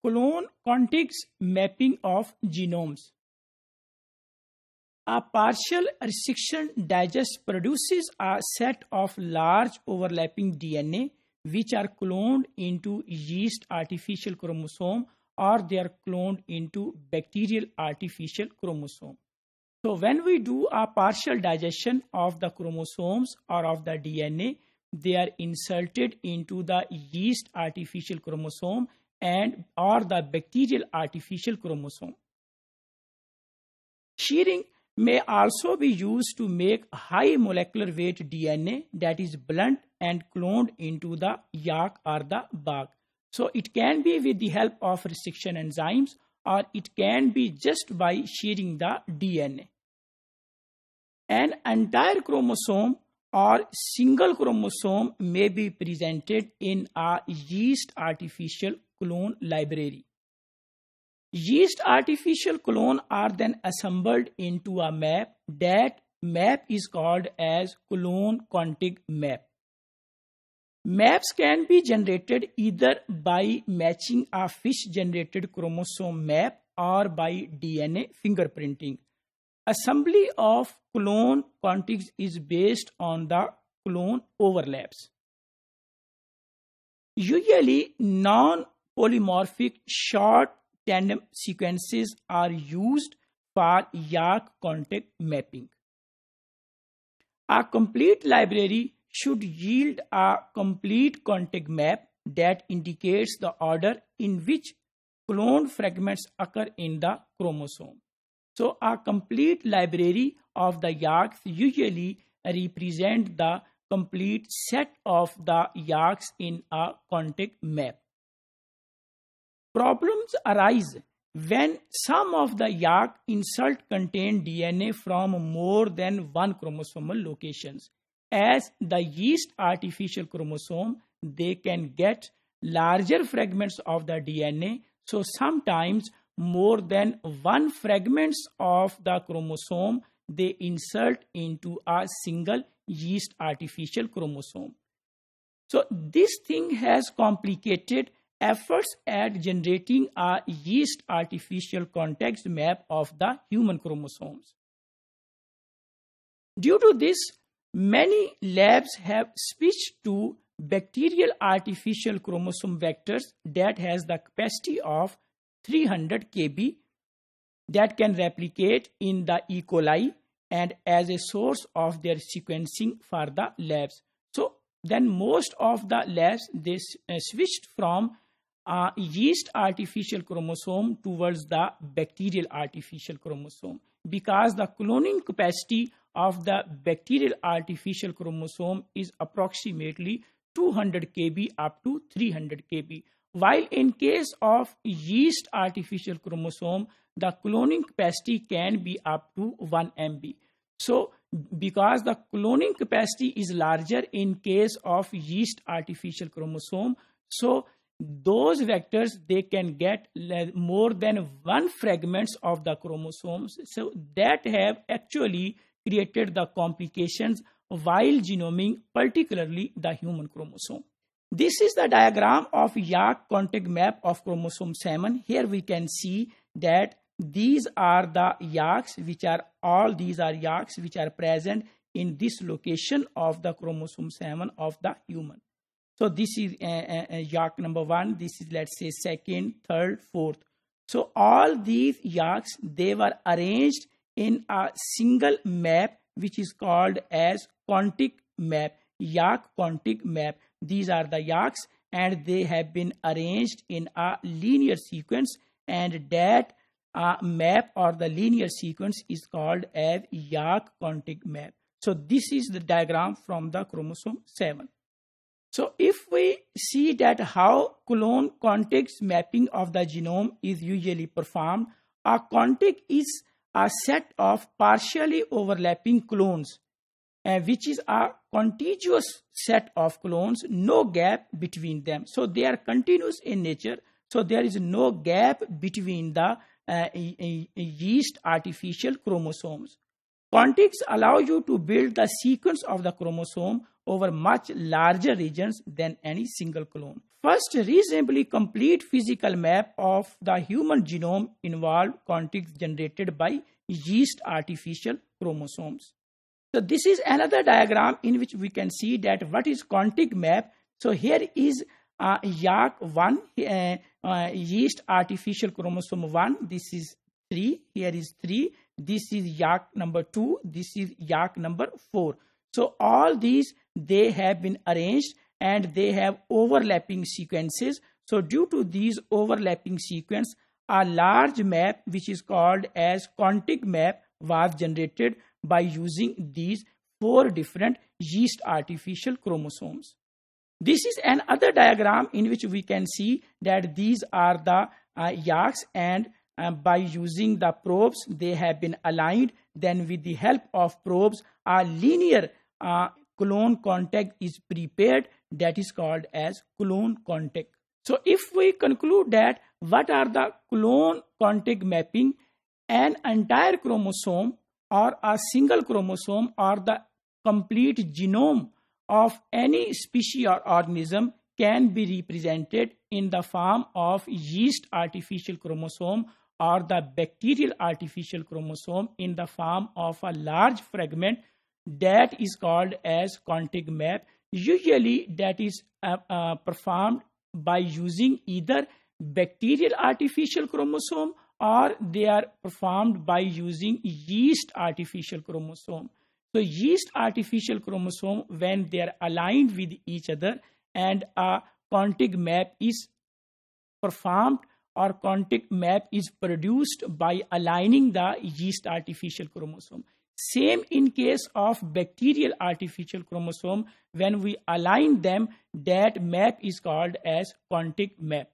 Clone contigs mapping of genomes. A partial restriction digest produces a set of large overlapping DNA which are cloned into yeast artificial chromosome, or they are cloned into bacterial artificial chromosome. So when we do a partial digestion of the chromosomes or of the DNA, they are inserted into the yeast artificial chromosome and or the bacterial artificial chromosome. Shearing may also be used to make high molecular weight DNA that is blunt and cloned into the yak or the bag. So it can be with the help of restriction enzymes, or it can be just by shearing the DNA. An entire chromosome or single chromosome may be presented in a yeast artificial clone library. Yeast artificial clone are then assembled into a map. That map is called as clone contig map. Maps can be generated either by matching a fish generated chromosome map or by DNA fingerprinting. Assembly of clone contigs is based on the clone overlaps. Usually non-polymorphic short tandem sequences are used for yak contig mapping. A complete library should yield a complete contig map that indicates the order in which cloned fragments occur in the chromosome. So a complete library of the yaks usually represent the complete set of the yaks in a contig map. Problems arise when some of the yak insert contain DNA from more than one chromosomal locations. As the yeast artificial chromosome, they can get larger fragments of the DNA. So sometimes more than one fragments of the chromosome they insert into a single yeast artificial chromosome. So this thing has complicated efforts at generating a yeast artificial context map of the human chromosomes. Due to this, many labs have switched to bacterial artificial chromosome vectors that has the capacity of 300 kb that can replicate in the E. coli and as a source of their sequencing for the labs. So then most of the labs, they switched from yeast artificial chromosome towards the bacterial artificial chromosome, because the cloning capacity of the bacterial artificial chromosome is approximately 200 kb up to 300 kb. While in case of yeast artificial chromosome, the cloning capacity can be up to 1 MB. So because the cloning capacity is larger in case of yeast artificial chromosome, so those vectors, they can get more than one fragments of the chromosomes. So that have actually created the complications while genoming, particularly the human chromosome. This is the diagram of yak contig map of chromosome 7. Here we can see that these are the yaks, which are yaks which are present in this location of the chromosome 7 of the human. So this is yak number 1. This is, let's say, second, third, fourth. So all these yaks, they were arranged in a single map, which is called as contig map, yak contig map. These are the yaks, and they have been arranged in a linear sequence, and that map or the linear sequence is called as yak contig map. So this is the diagram from the chromosome 7. So if we see that how clone contigs mapping of the genome is usually performed, a contig is a set of partially overlapping clones, which is a contiguous set of clones, no gap between them. So they are continuous in nature. So there is no gap between the yeast artificial chromosomes. Contigs allow you to build the sequence of the chromosome over much larger regions than any single clone. first reasonably complete physical map of the human genome involved contigs generated by yeast artificial chromosomes. So this is another diagram in which we can see that what is contig map. So here is YAC1, yeast artificial chromosome 1. This is 3. Here is 3. This is YAC number 2. This is YAC number 4. So all these, they have been arranged and they have overlapping sequences. So due to these overlapping sequence, a large map which is called as contig map was generated by using these 4 different yeast artificial chromosomes. This is another diagram in which we can see that these are the YACs, and by using the probes, they have been aligned. Then with the help of probes, a linear clone contig is prepared, that is called as clone contig. So if we conclude that what are the clone contig mapping, an entire chromosome or a single chromosome or the complete genome of any species or organism can be represented in the form of yeast artificial chromosome or the bacterial artificial chromosome in the form of a large fragment that is called as contig map. Usually that is performed by using either bacterial artificial chromosome or they are performed by using yeast artificial chromosome. So yeast artificial chromosome, when they are aligned with each other and a contig map is performed or contig map is produced by aligning the yeast artificial chromosome. Same in case of bacterial artificial chromosome, when we align them, that map is called as contig map.